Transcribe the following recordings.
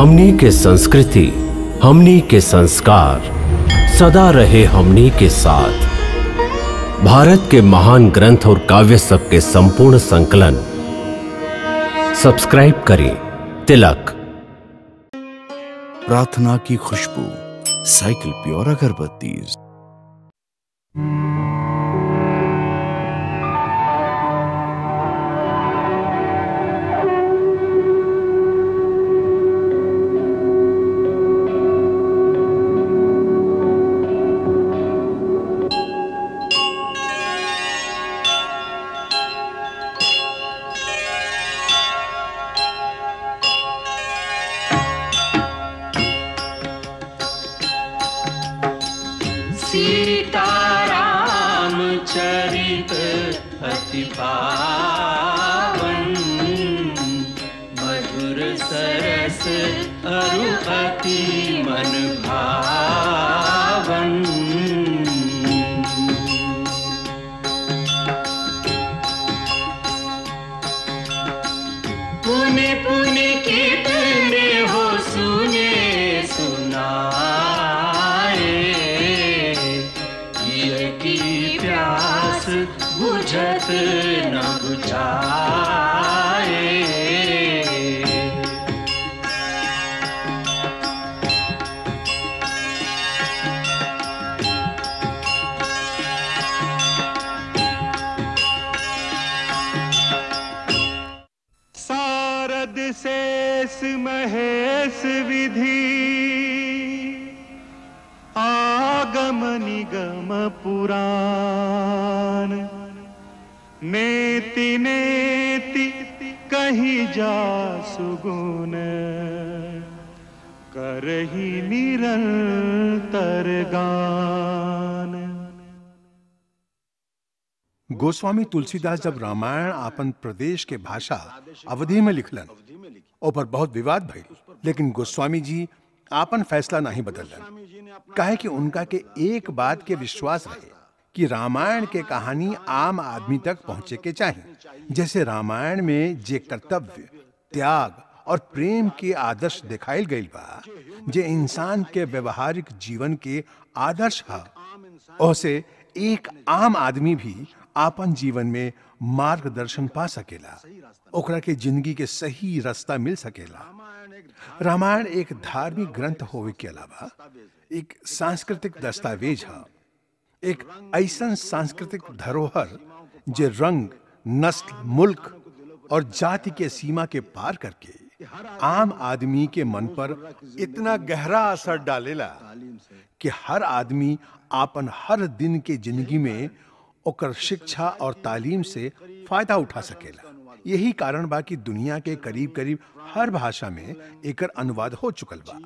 हमनी के संस्कृति, हमनी के संस्कार सदा रहे हमनी के साथ। भारत के महान ग्रंथ और काव्य सब के संपूर्ण संकलन सब्सक्राइब करें तिलक। प्रार्थना की खुशबू, साइकिल प्योर अगरबत्ती। सीताराम चरित अति पावन, मधुर सरस अरु अति मन भावन। पुनि पुनि कीर्तने हो सुने सुनाए, की प्यास बुझत न बुझाए। सारद शेष महेश विधि, आगम निगम पुराण। नेति नेति कहीं जा सुगुन, करही निरंतर गान। गोस्वामी तुलसीदास जब रामायण आपन प्रदेश के भाषा अवधि में लिखलन, ओपर बहुत विवाद भइल, लेकिन गोस्वामी जी आपन फैसला नहीं बदलन। काहे कि उनका के एक बात के विश्वास रहे कि रामायण के कहानी आम आदमी तक पहुंचे के चाहिए। जैसे रामायण में जे कर्तव्य, त्याग और प्रेम के आदर्श दिखाई गई बा, जे इंसान के व्यवहारिक जीवन के आदर्श है, ओसे एक आम आदमी भी आपन जीवन में मार्गदर्शन पा सकेला, ओकरा के जिंदगी के सही रास्ता मिल सकेला। रामायण एक धार्मिक ग्रंथ होवे के अलावा एक सांस्कृतिक दस्तावेज है, एक ऐसा सांस्कृतिक धरोहर जे रंग, नस्ल, मुल्क और जाति के सीमा के पार करके आम आदमी के मन पर इतना गहरा असर डालेला कि हर आदमी आपन हर दिन के जिंदगी में ओकर शिक्षा और तालीम से फायदा उठा सकेला। यही कारण बा कि दुनिया के करीब करीब हर भाषा में एकर अनुवाद हो चुकल बा।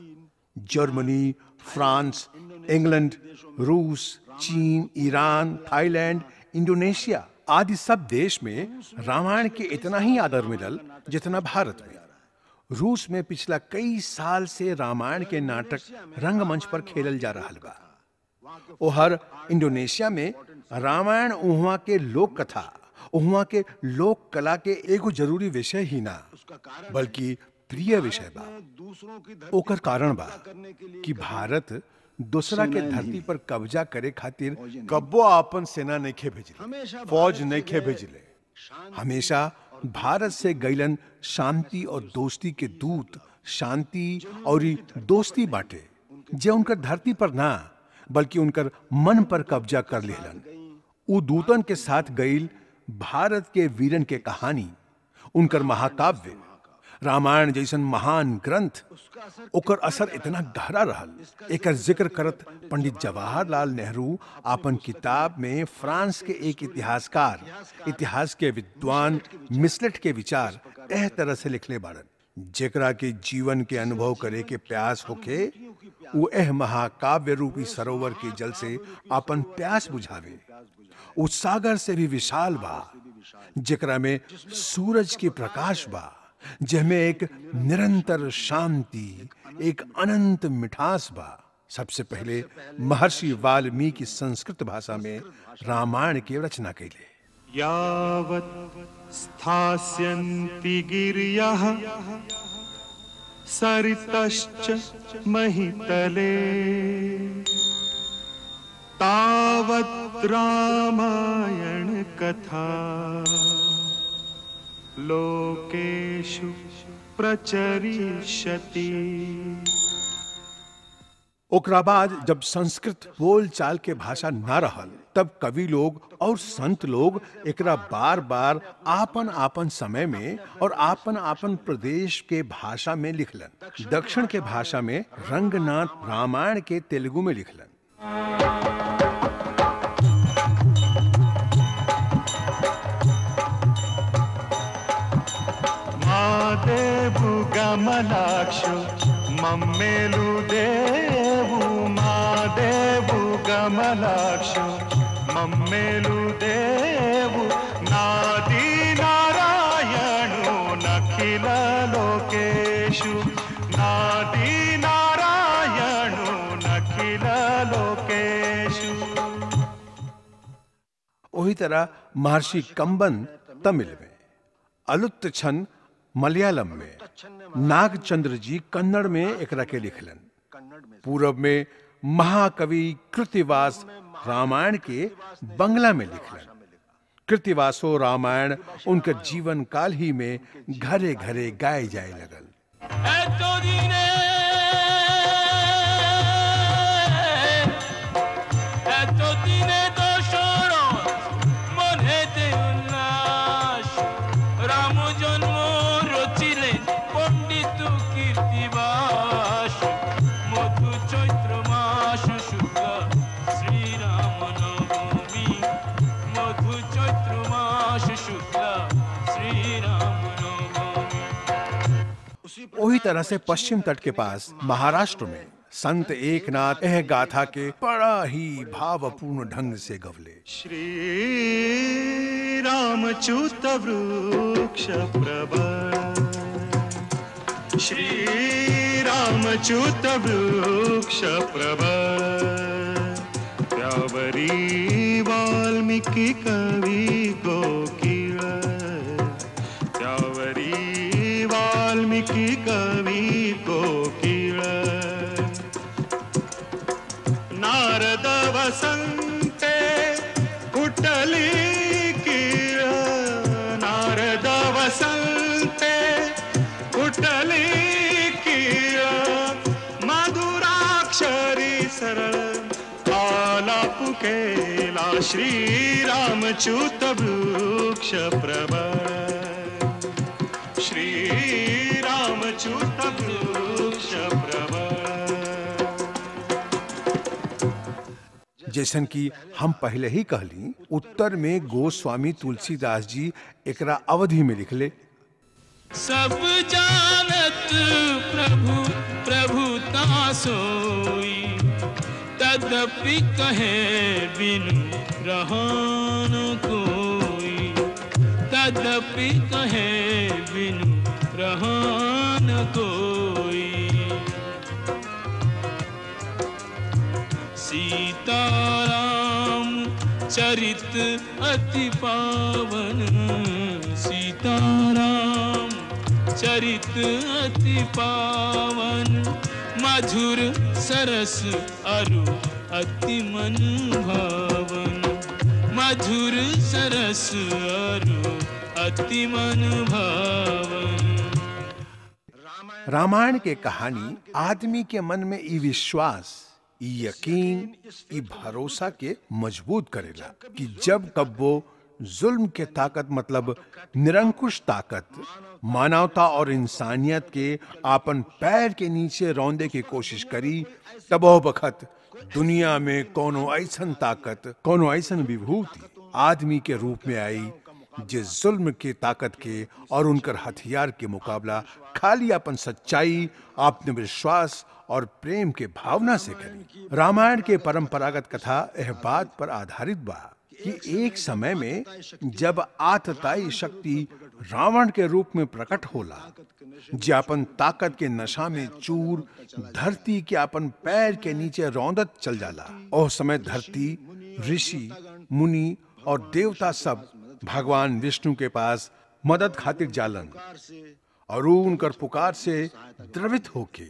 जर्मनी, फ्रांस, इंग्लैंड, रूस, चीन, ईरान, थाईलैंड, इंडोनेशिया आदि सब देश में रामायण के इतना ही आदर मिलल जितना भारत में। रूस में पिछला कई साल से रामायण के नाटक रंगमंच पर खेलल जा रहा बा। ओहर इंडोनेशिया में रामायण उहाँ के लोक कथा, उहाँ के लोक कला के एगो जरूरी विषय ही ना, बल्कि प्रिय विषय बा। ओकर कारण बा कि भारत दूसरा के धरती पर कब्जा करे खातिर कब्बो आपन सेना नइखे भेजले, फौज नइखे भेजले। हमेशा भारत से गईलन शांति और दोस्ती के दूत, शांति और दोस्ती बाटे, जे उनकर धरती पर ना बल्कि उनकर मन पर कब्जा कर लेलन। उ दूतन के साथ गईल भारत के वीरन के कहानी, उनकर महाकाव्य रामायण जैसन महान ग्रंथ, ओकर असर इतना गहरा रहल। एकर जिक्र करत पंडित जवाहरलाल नेहरू आपन किताब में फ्रांस के एक इतिहासकार, इतिहास के विद्वान मिसलेट के विचार एह तरह से लिखले बाड़न। जेकरा के जीवन के अनुभव करे के प्यास होके, वो एह महाकाव्य रूपी सरोवर के जल से आपन प्यास बुझावे। उस सागर से भी विशाल बा, जेकरा में सूरज के प्रकाश बा, जिसमें एक निरंतर शांति, एक अनंत मिठास बा। सबसे पहले महर्षि वाल्मीकि संस्कृत भाषा में रामायण की रचना कैले। यावत् स्थास्यन्ति गिर्यः सरितश्च महितले तावत् रामायण कथा लोकेषु प्रचरिष्यति। ओकरा बाद जब संस्कृत बोल चाल के भाषा ना रहल, तब कवि लोग और संत लोग एकरा बार बार आपन आपन समय में और आपन आपन प्रदेश के भाषा में लिखलन। दक्षिण के भाषा में रंगनाथ रामायण के तेलुगु में लिखलन। मादेवु गमलाक्षु मम्मेलु देवु मादेवु गमलाक्षु मम्मेलु देवु नादी नारायणु नखिल लोकेषु नादी नारायणु नखिल लोकेषु। वही तरह महर्षि कंबन तमिल में, अलुत्तछन मलयालम में, नागचंद्र जी कन्नड़ में एकरा के लिखलन। पूरब में महाकवि कृतिवास रामायण के बंगला में लिखलन। कृतिवासो रामायण उनके जीवन काल ही में घरे घरे गाए जाए लगल। वही तरह से पश्चिम तट के पास महाराष्ट्र में संत एकनाथ यह गाथा के बड़ा ही भावपूर्ण ढंग से गवले। श्री रामच्युत वृक्ष प्रभा श्री रामच्युत वृक्ष प्रभा त्यावरी वाल्मीकि कवि गोकीळ त्यावरी वाल्मीकि कवि गोकीळ नारद वसंते कुटली कीळ नारद वसंते कुटली कीळ मधुराक्षरी सरळ आलाप केला श्री रामच्युत वृक्ष प्रभा श्री रामच्युत वृक्ष प्रभा। जैसन कि हम पहले ही कहली, उत्तर में गोस्वामी तुलसीदास जी एकरा अवधि में लिखले। सब जानत प्रभु प्रभुता सोई तदपि कहे बिनु रहन कोई तदपि कहे बिनु रहन कोई। सीताराम चरित अति पावन सीताराम चरित अति पावन मधुर सरस अरु अति मन भावन मधुर सरस अरु अति मन भावन। रामायण के कहानी आदमी के मन में ई विश्वास, ई यकीन, ई भरोसा के मजबूत करेला कि जब कब वो जुल्म के ताकत मतलब निरंकुश ताकत मानवता और इंसानियत के आपन पैर के नीचे रौंदे की कोशिश करी, तब वो बखत दुनिया में कोनो ऐसन ताकत, कोनो ऐसन विभूति आदमी के रूप में आई जे जुल्म के ताकत के और उनकर हथियार के मुकाबला खाली अपन सच्चाई, आत्मविश्वास और प्रेम के भावना से करी। रामायण के परंपरागत कथा यह बात पर आधारित बा कि एक समय में जब आतताई शक्ति रावण के रूप में प्रकट होला, जे अपन ताकत के नशा में चूर धरती के अपन पैर के नीचे रौंदत चल जाला, ओह समय धरती, ऋषि, मुनि और देवता सब भगवान विष्णु के पास मदद खातिर जालन और ऊ उनकर पुकार से द्रवित होके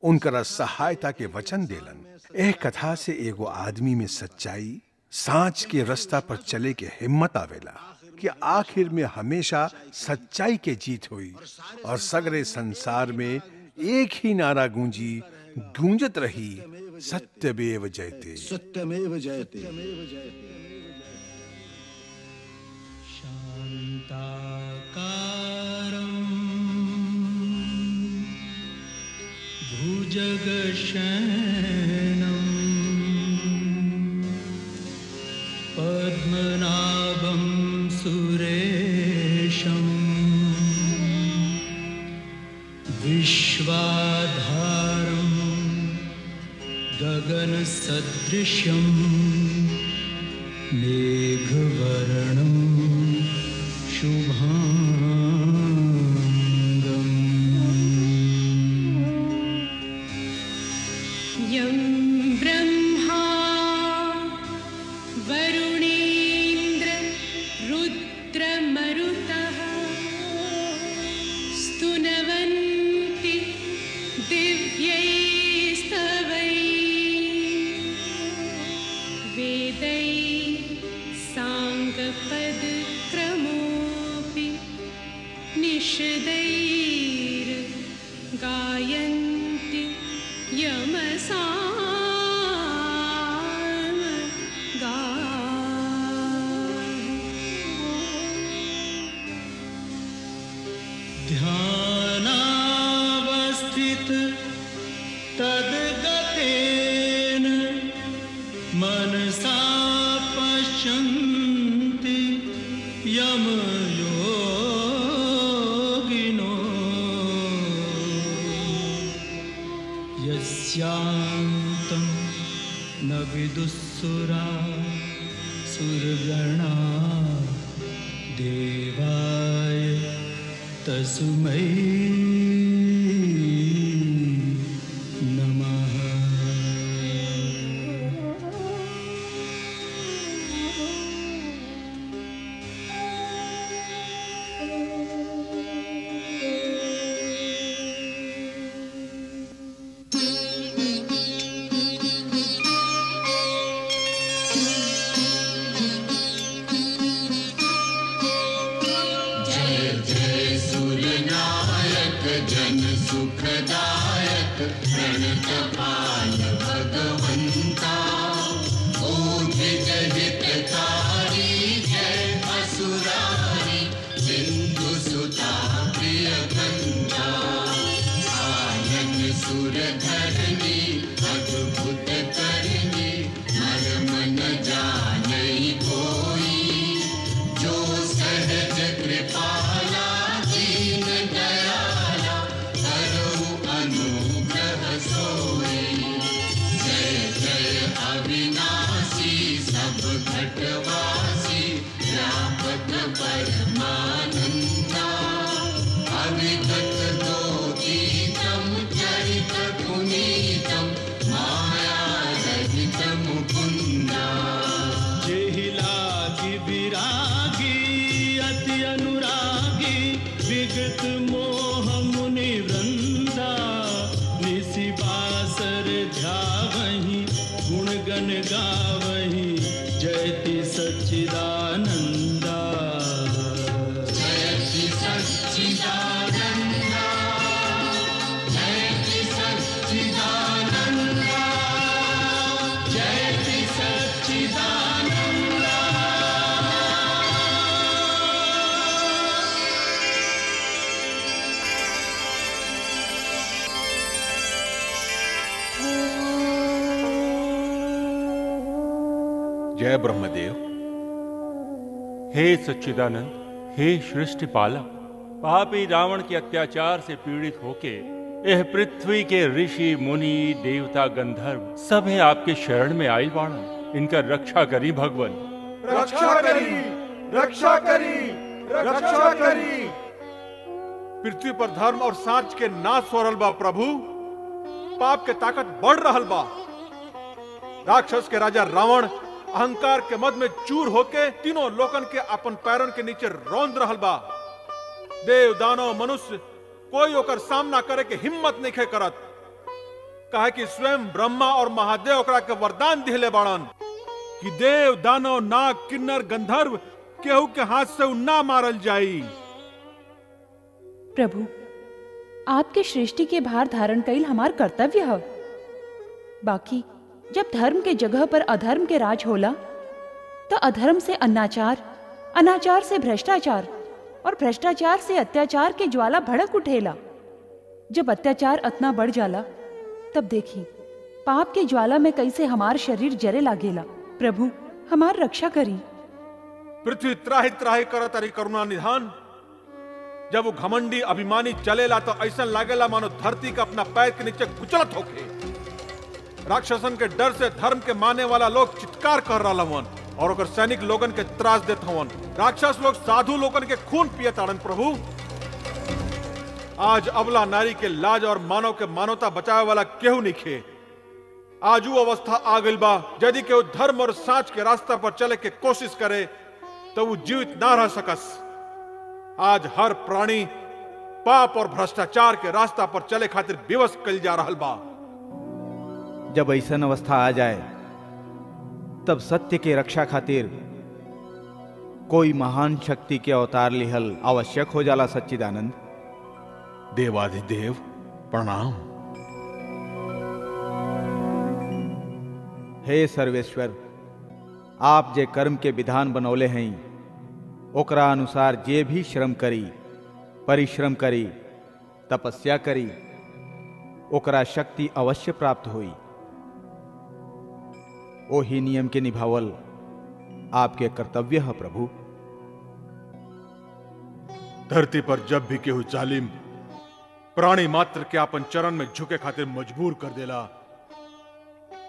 उनकर सहायता के वचन देलन। एह कथा से एगो आदमी में सच्चाई, सांच के रास्ता पर चले के हिम्मत आवेला कि आखिर में हमेशा सच्चाई के जीत हुई और सगरे संसार में एक ही नारा गूंजत रही, सत्यमेव जयते। सत्यमेव जयते। शान्ताकारं भुजगशयनं पद्मनाभं सुरेशं विश्वाधारं गगनसदृशं मेघवर्णं शुभांगम्। यं ब्रह्मा वरुणेन्द्र रुद्रमरुतः स्तुनवन्ति दिव्यैस्तवैः वेदैः साङ्गपदक्रमोऽपि निषदैर्गायन्ति ध्यानावस्थित तद्गतेन मनसा पश्यन्ति यमयोगिनो यस्यान्तं न विदुःसुरा सुरगणा देवाय तस्मै नमः। सुखदायक प्रणतपाल भगवंता, ओ हितकारी जय असुरारी सिंधु सुता प्रिय कंता। आनन सुर धरनी अद्भुत करनी मर्म न जाने कोई, जो सहज कृपाला दीन दयाला अनुग्रह सोई। जय जय अविनाशी सब घटवासी व्यापक परमानंदा। अविगत दोतीतम चरित पुनीतम माया रहित मुकुंदा। जेहि लागी विरागी अति अनुरागी विगत मोह मुनि वृंदा। निसि बासर ध्यावहि गुण गण गावहि जयति सच्चिदानंदा। जयति सच्चिदानंदा, जयति सच्चिदानंदा, जयति सच्चिदानंदा। जय ब्रह्मदेव। हे सच्चिदानंद, हे सृष्टि पालक, पापी रावण के अत्याचार से पीड़ित होके यह पृथ्वी के ऋषि मुनि देवता गंधर्व सभे आपके शरण में आयल बाणन। इनका रक्षा करी भगवान। रक्षा करी, रक्षा करी, रक्षा करी। पृथ्वी पर धर्म और साच के नाश हो रहल बा प्रभु। पाप के ताकत बढ़ रहल बा। राक्षस के राजा रावण अहंकार के मद में चूर होके तीनों लोकन के अपन पैरन के नीचे रौंद रहल बा। देव दानव मनुष्य कोई ओकर सामना करे के हिम्मत नहीं खे करत। कहे कि स्वयं ब्रह्मा और महादेव ओकरा के वरदान दिले बाड़न कि देव दानव नाग किन्नर गंधर्व केहू के हाथ से उ ना मारल जाई। प्रभु, आपके सृष्टि के भार धारण कईल हमार कर्तव्य है। बाकी जब धर्म के जगह पर अधर्म के राज होला तो अधर्म से अनाचार, अनाचार से भ्रष्टाचार और भ्रष्टाचार से अत्याचार के ज्वाला भड़क उठेला। जब अत्याचार अतना बढ़ जाला तब देखी पाप के ज्वाला में कैसे हमार शरीर जरे लागेला। प्रभु, हमार रक्षा करी। पृथ्वी त्राही त्राही करत अरी करुणा निधान। जब वो घमंडी अभिमानी चलेला तो ऐसा लागेला मानो धरती का अपना पैर के नीचे कुचलत होके। राक्षसन के डर से धर्म के माने वाला लोग चित्कार कर रहा हवन और ओकर सैनिक लोगन के त्रास देत हवन। राक्षस लोग साधु लोगन के खून पिए ताड़न। प्रभु, आज अबला नारी के लाज और मानव के मानवता बचावे वाला केहू नहीं खे। आज वो अवस्था आ गई बा यदि केहू धर्म और साच के रास्ता पर चले के कोशिश करे तो वो जीवित ना रह सकस। आज हर प्राणी पाप और भ्रष्टाचार के रास्ता पर चले खातिर विवश कल जा रहा बा। जब ऐसा अवस्था आ जाए तब सत्य के रक्षा खातिर कोई महान शक्ति के अवतार लिहल आवश्यक हो जाला। सच्चिदानंद। देवाधिदेव प्रणाम। हे सर्वेश्वर, आप जे कर्म के विधान बनौले हैं ओकरा अनुसार जे भी श्रम करी, परिश्रम करी, तपस्या करी, ओकरा शक्ति अवश्य प्राप्त हुई। ओही नियम के निभावल आपके कर्तव्य है। प्रभु, धरती पर जब भी केहू जालिम प्राणी मात्र के अपन चरण में झुके खातिर मजबूर कर देला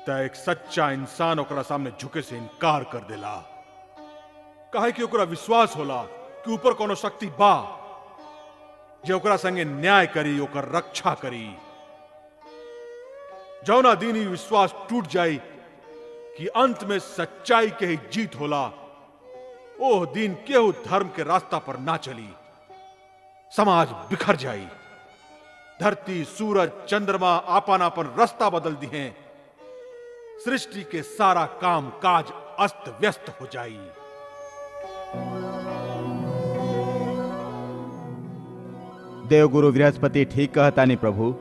त एक सच्चा इंसान ओकरा सामने झुके से इनकार कर देला। काहे कि ओकरा विश्वास होला कि ऊपर कोनो शक्ति बा जे ओकरा संगे न्याय करी, ओकर रक्षा करी। जौना दिन ही विश्वास टूट जाई कि अंत में सच्चाई के ही जीत होला, ओह दिन केहू धर्म के रास्ता पर ना चली। समाज बिखर जाई। धरती, सूरज, चंद्रमा आपन आपन रास्ता बदल दी हैं। सृष्टि के सारा काम काज अस्त व्यस्त हो जाई। देवगुरु बृहस्पति ठीक कहतानी प्रभु।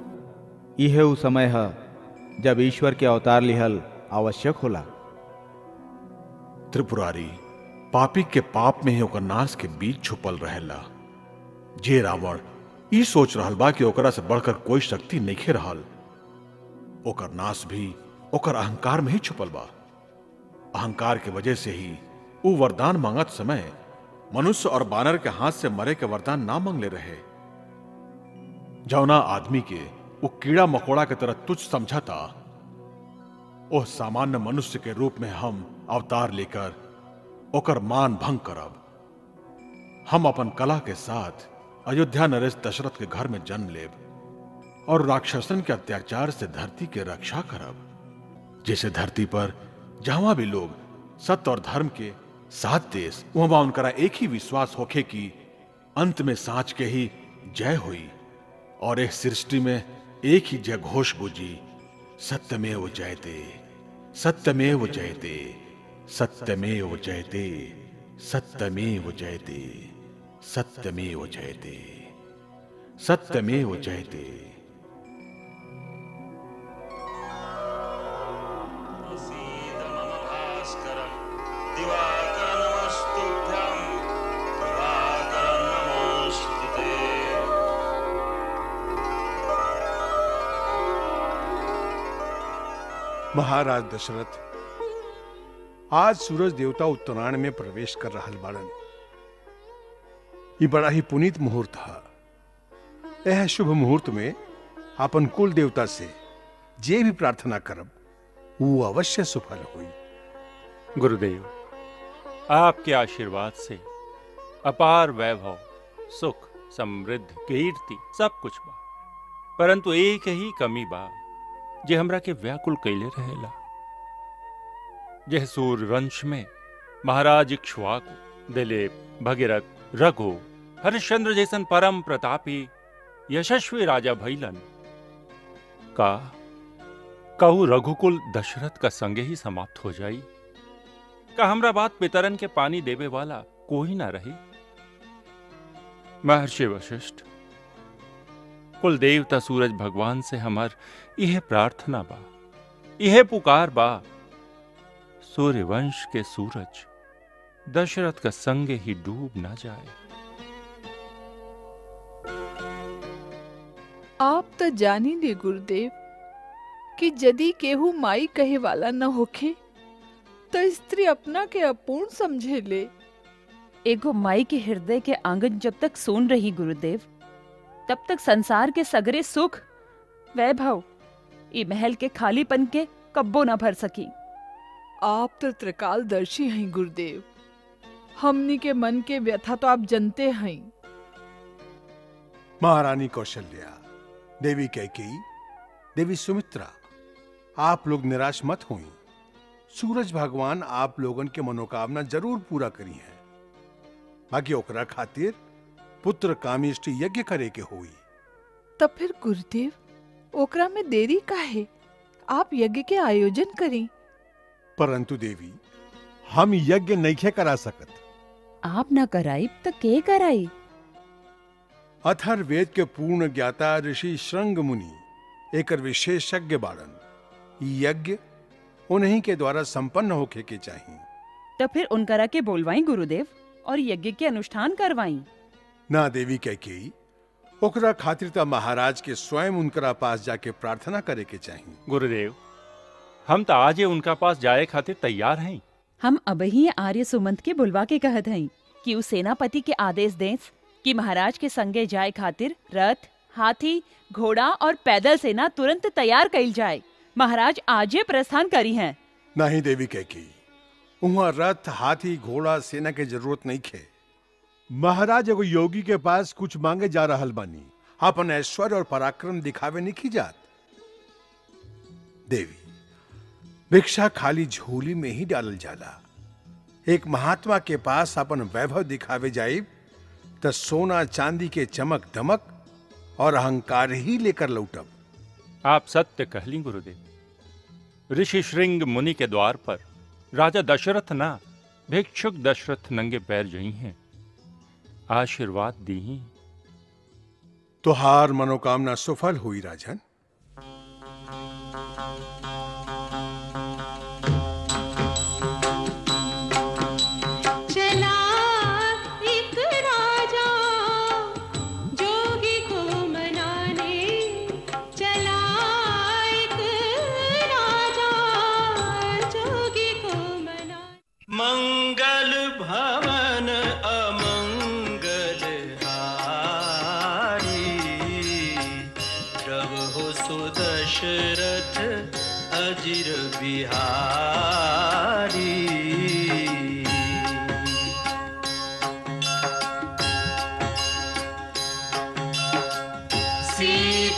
यह उ समय है जब ईश्वर के अवतार लिहल आवश्यक होला। त्रिपुरारी, पापी के पाप में ही ओकर नाश के बीज छुपल रहेला। जे रावण ई सोच रहल बा कि ओकरा से बढ़कर कोई शक्ति नहीं रहल, ओकर नाश भी ओकर अहंकार में ही छुपल बा। अहंकार के वजह से ही वो वरदान मांगत समय मनुष्य और बानर के हाथ से मरे के वरदान ना मांगले रहे। जौना आदमी के वो कीड़ा मकोड़ा की तरह तुच्छ समझा था, ओह सामान्य मनुष्य के रूप में हम अवतार लेकर ओकर मान भंग करब। हम अपन कला के साथ अयोध्या नरेश दशरथ के घर में जन्म लेब और राक्षसन के अत्याचार से धरती के रक्षा करब। जैसे धरती पर जहां भी लोग सत्य और धर्म के साथ देश, वहां उनका एक ही विश्वास होखे कि अंत में साच के ही जय हुई और एक सृष्टि में एक ही जय घोष बूझी, सत्यमेव जयते, सत्यमेव जयते, सत्यमेव जयते, सत्यमेव जयते, सत्यमेव जयते, सत्यमेव जयते। महाराज दशरथ, आज सूरज देवता उत्तरायण में प्रवेश कर रहल बाड़न। ये बड़ा ही पुनीत मुहूर्त है। यह शुभ मुहूर्त में अपन कुल देवता से जे भी प्रार्थना करब वो अवश्य सफल हुई। गुरुदेव, आपके आशीर्वाद से अपार वैभव, सुख, समृद्धि, कीर्ति सब कुछ बा, परंतु एक ही कमी बा जे हमरा के व्याकुल कैले रहेला। जह सूर्य वंश में महाराज इक्ष्वाकु, दिलीप, भगीरथ, रघु हरिश्चंद्र जैसन परम प्रतापी यशस्वी राजा भइलन, का कहू रघुकुल दशरथ का संगे ही समाप्त हो जाई? का हमरा बात पितरन के पानी देवे वाला कोई ना रही? महर्षि वशिष्ठ, कुल देवता सूरज भगवान से हमार यह प्रार्थना बा, यह पुकार बा, सूर्य वंश के सूरज दशरथ का संगे ही डूब ना जाए। आप तो जानी ले गुरुदेव कि यदि केहू माई कहे वाला न होखे तो स्त्री अपना के अपूर्ण समझे ले। एगो माई के हृदय के आंगन जब तक सोन रही गुरुदेव, तब तक संसार के सगरे सुख वैभव ई महल के खालीपन के कब्बो न भर सकी। आप तो त्रिकालदर्शी हैं गुरुदेव, हमनी के मन के व्यथा तो आप जानते हैं। महारानी कौशल्या, देवी कैकेयी, देवी सुमित्रा, आप लोग निराश मत होई। सूरज भगवान आप लोगन के मनोकामना जरूर पूरा करी है। बाकी ओकरा खातिर पुत्र कामेष्टि यज्ञ करे के होई। तब फिर गुरुदेव ओकरा में देरी काहे? आप यज्ञ के आयोजन करें। परंतु देवी, हम यज्ञ नहीं करा सकत। आप न कराई तो के कराई? अथर्ववेद के पूर्ण ज्ञाता ऋषि श्रृंग मुनि एकर विशेषज्ञ बाड़न। यज्ञ उन्हीं के द्वारा संपन्न होके के चाहिए। तो फिर उनकरा के बोलवाई गुरुदेव और यज्ञ के अनुष्ठान करवाई। ना देवी कैकेयी, ओकरा खातिर तो महाराज के स्वयं उनकरा पास जाके प्रार्थना करे के चाहिए। गुरुदेव, हम तो आज उनका पास जाए खातिर तैयार हैं। हम अब ही आर्य सुमंत के बुलवा के कहत हैं कि उस सेनापति के आदेश दें कि महाराज के संगे जाए खातिर रथ, हाथी, घोड़ा और पैदल सेना तुरंत तैयार कइल जाए। महाराज आजे प्रस्थान करी हैं। नहीं देवी कैकेयी, वहाँ रथ, हाथी, घोड़ा, सेना के जरूरत नहीं खे। महाराज एगो योगी के पास कुछ मांगे जा रहल बानी, अपन ऐश्वर्य और पराक्रम दिखावे नहीं की जात। देवी, भिक्षा खाली झोली में ही डालल जाला। एक महात्मा के पास अपन वैभव दिखावे जाए तो सोना चांदी के चमक दमक और अहंकार ही लेकर लौटब। आप सत्य कहली गुरुदेव। ऋषि श्रृंग मुनि के द्वार पर राजा दशरथ ना, भिक्षुक दशरथ नंगे पैर जई हैं, आशीर्वाद दी। तुहार मनोकामना सफल हुई राजन। मंगल भवन अमंगल हारी, प्रभु सुदशरथ अजिर बिहारी।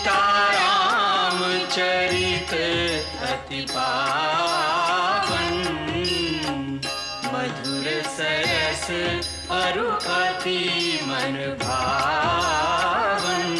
सीताराम चरित अति पावन, मधुर सरस अरु अति मन भावन।